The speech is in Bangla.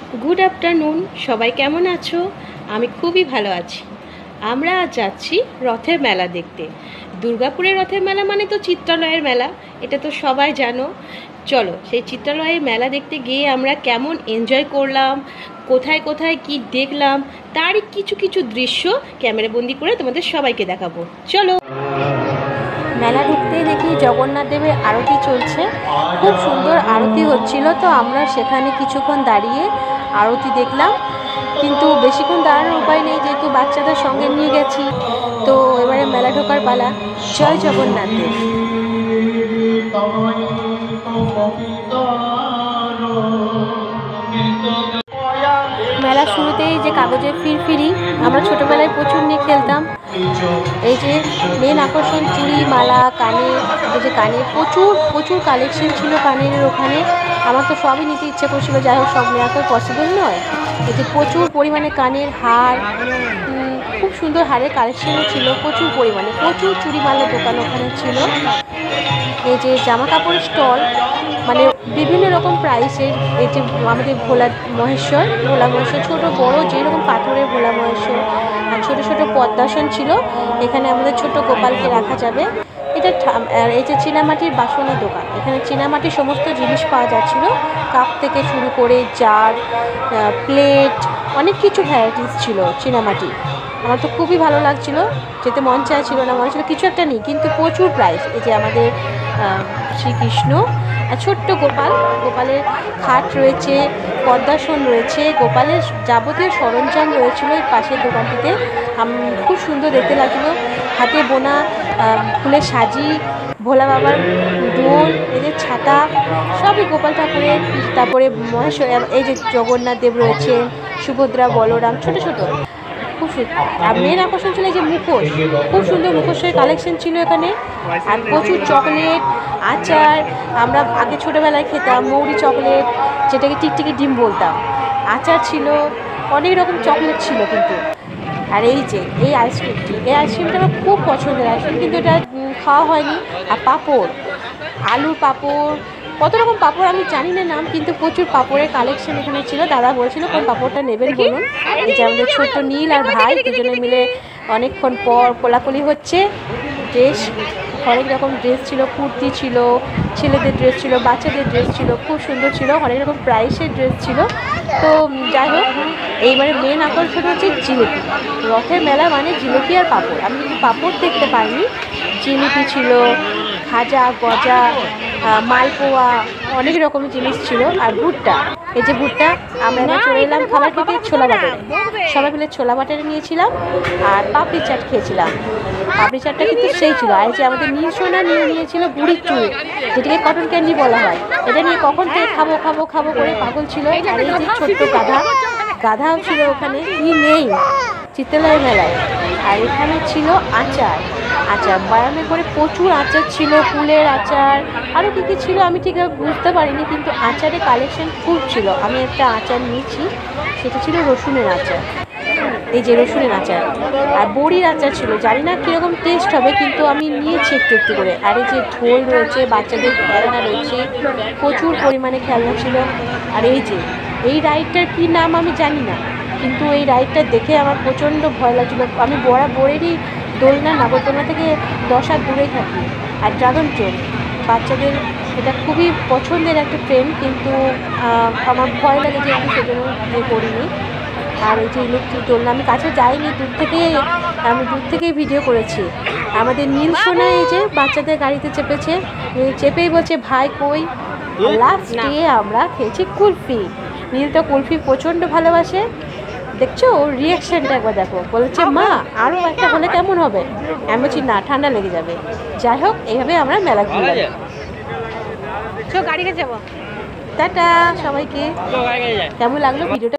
गुड आफ्टरनून सबाई केमन आछो? आमी खूबी भालो आछि। आमरा आज जाচ্ছি रथेर मेला देखते। दुर्गापुरेर रथेर मेला माने तो चित्रालयेर मेला, এটা তো সবাই জানো। চলো সেই চিত্রালয়ের মেলা দেখতে গিয়ে আমরা কেমন এনজয় করলাম, কোথায় কোথায় কি দেখলাম তারই কিছু কিছু দৃশ্য ক্যামেরা বন্দি করে তোমাদের সবাইকে দেখাবো। চলো। মেলা ঢুকতেই দেখি জগন্নাথ দেবের আরতি চলছে, খুব সুন্দর আরতি হচ্ছিল। তো আমরা সেখানে কিছুক্ষণ দাঁড়িয়ে আরতি দেখলাম, কিন্তু বেশিক্ষণ দাঁড়ানোর উপায় নেই যেহেতু বাচ্চাদের সঙ্গে নিয়ে গেছি। তো এবারে মেলা ঢোকার পালা। জয় জগন্নাথ দেব। মেলা শুরুতেই যে কাগজের ফিরফিরি আমরা ছোটোবেলায় প্রচুর নিয়ে খেলতাম। এই যে মেন আকর্ষণ চুড়ি, মালা, কানে, এই যে কানে প্রচুর প্রচুর কালেকশন ছিল কানের ওখানে। আমার তো সবই নিতে ইচ্ছে করছিল, যাই হোক সব নেওয়া তো পসিবল নয়। এই যে প্রচুর পরিমাণে কানের হার, খুব সুন্দর হারের কালেকশনও ছিল প্রচুর পরিমাণে, প্রচুর চুড়ি মালার দোকান ওখানে ছিল। এই যে জামা কাপড়ের স্টল, মানে বিভিন্ন রকম প্রাইসের। এই যে আমাদের ভোলা মহেশ্বর ছোটো বড়ো যেরকম পাথরের ভোলা মহেশ্বর, আর ছোটো ছোটো পদ্মাসন ছিল। এখানে আমাদের ছোট গোপালকে রাখা যাবে। এটা এই যে চীনামাটির বাসনের দোকান, এখানে চীনামাটির সমস্ত জিনিস পাওয়া যাচ্ছিলো, কাপ থেকে শুরু করে জার, প্লেট, অনেক কিছু ভ্যারাইটিস ছিল চীনামাটি। আমার তো খুবই ভালো লাগছিলো, যেতে মন চাইছিল না, মনে ছিল কিছু একটা নেই, কিন্তু প্রচুর প্রাইস। এই যে আমাদের শ্রীকৃষ্ণ আর ছোট্ট গোপালের খাট রয়েছে, পদ্মাসন রয়েছে, গোপালের যাবতীয় সরঞ্জাম রয়েছিল এই পাশের দোকানটিতে। খুব সুন্দর দেখতে লাগছিলো, হাতে বোনা ফুলের সাজি, ভোলা বাবার দোল, এদের ছাতা, সবই গোপাল ঠাকুরের। তারপরে মহেশ্বর, এই যে জগন্নাথ দেব রয়েছে, সুভদ্রা, বলরাম, ছোটো ছোটো, খুব সুন্দর। আর মেন আকর্ষণ ছিল যে মুখোশ, খুব সুন্দর মুখোশের কালেকশন ছিল এখানে। আর প্রচুর চকলেট, আচার, আমরা আগে ছোটোবেলায় খেতাম মৌরি চকলেট, যেটাকে টিকটিকি ডিম বলতাম, আচার ছিল, অনেক রকম চকলেট ছিল কিন্তু। আর এই যে এই আইসক্রিমটা আমার খুব পছন্দের আইসক্রিম, কিন্তু এটা খাওয়া হয়নি। আর পাঁপড়, আলুর পাঁপড়, কত রকম পাঁপড় আমি জানি না নাম, কিন্তু প্রচুর পাঁপড়ের কালেকশন এখানে ছিল। দাদা বলছিল কোন পাঁপড়টা নেবেন বলুন। এই যে আমাদের ছোট্ট নীল আর ভাই দুজনে মিলে অনেকক্ষণ পর কোলাকুলি হচ্ছে। ড্রেস, অনেক রকম ড্রেস ছিল, কুর্তি ছিল, ছেলেদের ড্রেস ছিল, বাচ্চাদের ড্রেস ছিল, খুব সুন্দর ছিল, অনেক রকম প্রাইসের ড্রেস ছিল। তো যাই হোক, এইবারে মেন আকর্ষণ হচ্ছে জিলিপি। রথের মেলা মানে জিলিপি আর পাঁপড়। আমি কিন্তু পাঁপড় দেখতে পাইনি, জিলিপি ছিল, খাজা, গজা, মালপোয়া, অনেক রকমের জিনিস ছিল। আর ভুট্টা, এই যে ভুট্টা, আমরা এবার চলে এলাম খাবার খেতে ছোলা বাটারে। সবাই মিলে ছোলা বাটারে নিয়েছিলাম আর পাপড়ি চাট খেয়েছিলাম। পাপড়ি চাটটা কিন্তু সেই ছিল। আর যে আমাদের নীল সোনা নিয়েছিল বুড়ির চুড়ি, যেটাকে কটন ক্যান্ডি বলা হয়। এটা নিয়ে কখন থেকে খাবো খাবো খাবো করে পাগল ছিল। আর এই যে ছোট্ট গাধাও ছিল ওখানে, কি নেই চিত্রালয় মেলায়। আর এখানে ছিল আচার, বায়ামে করে প্রচুর আচার ছিল, ফুলের আচার, আরও কী কী ছিল আমি ঠিক বুঝতে পারিনি, কিন্তু আচারের কালেকশন খুব ছিল। আমি একটা আচার নিয়েছি, সেটা ছিল রসুনের আচার। এই যে রসুনের আচার আর বড়ির আচার ছিল, জানি না কীরকম টেস্ট হবে, কিন্তু আমি নিয়েছি একটু একটু করে। আর এই যে ঢোল রয়েছে, বাচ্চাদের খেলনা রয়েছে, প্রচুর পরিমাণে খেলনা ছিল। আর এই যে এই রাইডটার কী নাম আমি জানি না, কিন্তু এই রাইডটা দেখে আমার প্রচণ্ড ভয় লাগছিলো। আমি বরাবরেরই দোলনা, নাগরদোলনা থেকে 10 হাত দূরেই থাকি। আর ড্রাগন ট্রেন, বাচ্চাদের এটা খুবই পছন্দের একটা ট্রেন, কিন্তু আমার ভয় লাগে যে আমি সেজন্য করিনি। আর এই যে ইলেকট্রিক দোলনা, আমি কাছে যাইনি, আমি দূর থেকেই ভিডিও করেছি। আমাদের নীল সোনা এই যে বাচ্চাদের গাড়িতে চেপেই বলছে ভাই কই। লাস্টে আমরা খেয়েছি কুলফি। নীল তো কুলফি প্রচণ্ড ভালোবাসে, দেখছো ওর রিয়াকশানটা একবার দেখো। বলছে মা আরও একটা হলে কেমন হবে, আমি বলছি না ঠান্ডা লেগে যাবে। যাই হোক, এইভাবে আমরা মেলা ঘুরলাম। গাড়িতে যাবো। টাটা সবাইকে। কেমন লাগলো ভিডিওটা?